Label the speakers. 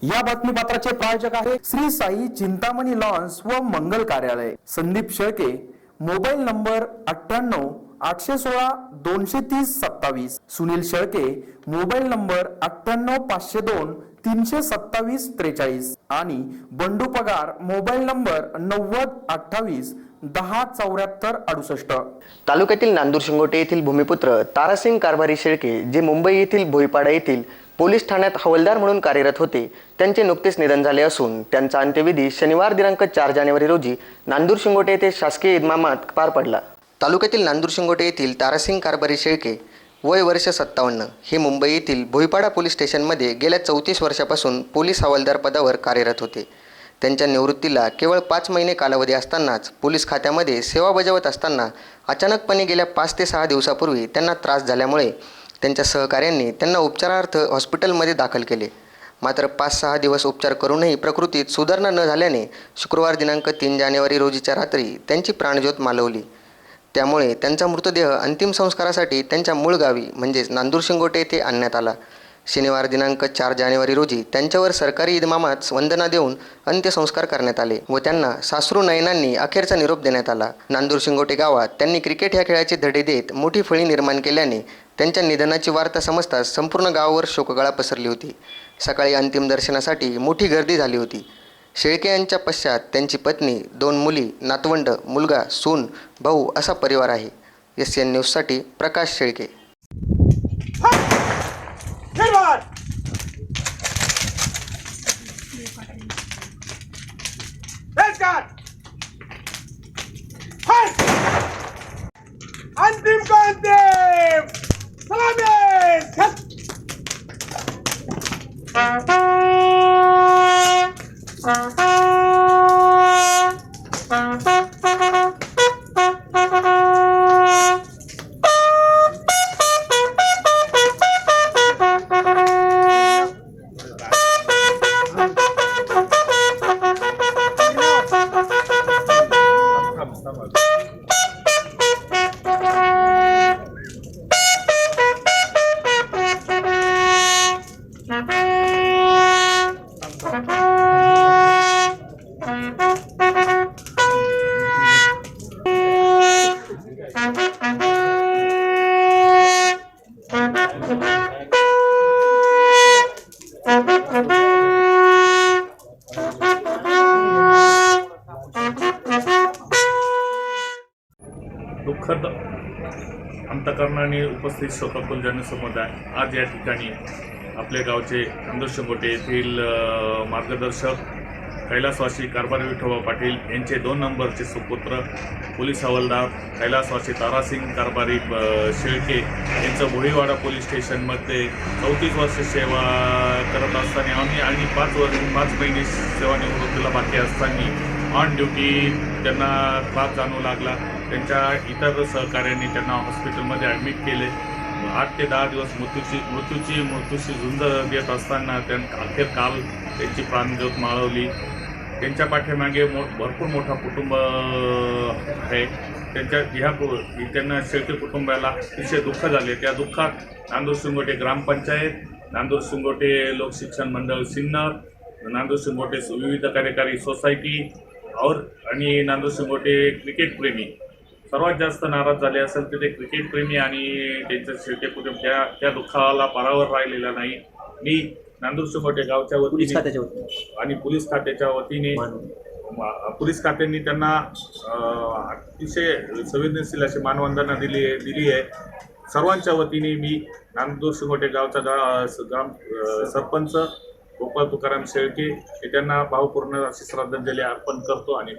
Speaker 1: या बातमीपत्राचे प्रायोजक आहे श्री साई चिंतामणी लॉन्स व मंगल कार्यालय, Sandeep Shelke, mobile number 98-816-230-27, Sunil Shelke, mobile number 98-502-327-43 आणि बंडू पगार, मोबाईल नंबर 90-28-10-74-68.
Speaker 2: तालुक्यातील नांदूर-शिंगोटे येथील भूमिपुत्र तारासिंग कारभारी शेळके, जे मुंबई येथील भोईपाडा येथील पोलीस ठाण्यात हवालदार म्हणून कार्यरत होते, त्यांचे नुकतेच निधन झाले असून त्यांचा अंत्यविधी शनिवार दिनांक 4 जानेवारी रोजी नांदूर-शिंगोटे येथे शासकीय इतमामात पार पडला. तालुक्यातील नांदूर-शिंगोटे येथील तारासिंग कारभारी शेळके, वय वर्ष 57, हे मुंबई येथील भोईपाडा पोलीस स्टेशनमध्ये गेल्या 34 वर्षापासून पोलीस हवालदार पदावर कार्यरत होते. त्यांच्या निवृत्तीला केवळ 5 महिने कालावधी असतानाच पोलीस खात्यामध्ये सेवा बजावत असताना अचानकपणे गेल्या 5 ते 6 दिवसापूर्वी त्यांना त्रास झाल्यामुळे त्यांच्या सहकाऱ्यांनी त्यांना उपचारार्थ हॉस्पिटलमध्ये दाखल केले. मात्र 5-6 दिवस उपचार करूनही प्रकृतीत सुधारणा न झाल्याने शुक्रवार दिनांक 3 जानेवारी रोजीच्या रात्री त्यांची प्राणज्योत मालवली. त्यामुळे त्यांचा मृतदेह अंतिम संस्कारासाठी त्यांच्या मूळ गावी म्हणजेच नांदूर-शिंगोटे येथे आणण्यात आला. शनिवार दिनांक 4 जानेवारी रोजी त्यांच्यावर सरकारी इतमामात वंदना देऊन अंत्यसंस्कार करण्यात आले व त्यांना साश्रू नयनांनी अखेरचा निरोप देण्यात आला. नांदूर-शिंगोटे गावात त्यांनी क्रिकेट ह्या खेळाचे धडे देत मोठी फळी निर्माण केल्याने त्यांच्या निधनाची वार्ता समजताच संपूर्ण गावावर शोककळा पसरली होती. सकाळी अंतिम दर्शनासाठी मोठी गर्दी झाली होती. शेळके यांच्या पश्चात त्यांची पत्नी, 2 मुली, नातवंड, मुलगा, सून, भाऊ असा परिवार आहे. SN न्यूजसाठी प्रकाश शेळके.
Speaker 3: अंतिम को अंतिम सलामी
Speaker 4: दुःखद अंतकरणाने उपस्थित शोकाकुल जनसमुदाय आज या ठिकाणी आपल्या गावचे नांदूर-शिंगोटे येथील मार्गदर्शक कैलासवासी कारभारी विठोबा पाटील यांचे 2 नंबरचे सुपुत्र पोलीस हवालदार कैलासवासी तारासिंग कारभारी शेळके यांचं भोईवाडा पोलीस स्टेशनमध्ये 34 वर्ष सेवा करत असताना आणि 5 महिने सेवानिवृत्तीला बाकी असताना ऑन ड्युटी त्यांना त्रास जाणवू लागला. त्यांच्या इतर सहकाऱ्यांनी त्यांना हॉस्पिटलमध्ये ॲडमिट केले. 8 ते 10 दिवस मृत्यूची झुंज देत असताना अखेर काल त्यांची प्राणज्योत माळवली. त्यांच्या पाठीमागे भरपूर मोठा कुटुंब आहे. त्यांना शेळके कुटुंबाला अतिशय दुःख झाले. त्या दुःखात नांदूर-शिंगोटे ग्रामपंचायत, नांदूर-शिंगोटे लोकशिक्षण मंडळ सिन्नर, नांदूर-शिंगोटे विविध कार्यकारी सोसायटी आणि नांदूर-शिंगोटे क्रिकेट प्रेमी सर्वात जास्त नाराज झाले असेल तर ते क्रिकेट प्रेमी आणि त्यांचं शेळके कुटुंब त्या दुःखाला पारावर राहिलेला नाही. मी नांदूर-शिंगोटे गावच्या वतीने आणि पोलीस खात्याच्या वतीने पोलीस खात्यांनी त्यांना अतिशय संवेदनशील अशी मानवंदना दिली आहे. सर्वांच्या वतीने मी नांदूर-शिंगोटे गावचा ग्राम सरपंच गोपाळ तुकाराम शेळके हे त्यांना भावपूर्ण अशी श्रद्धांजली अर्पण करतो आणि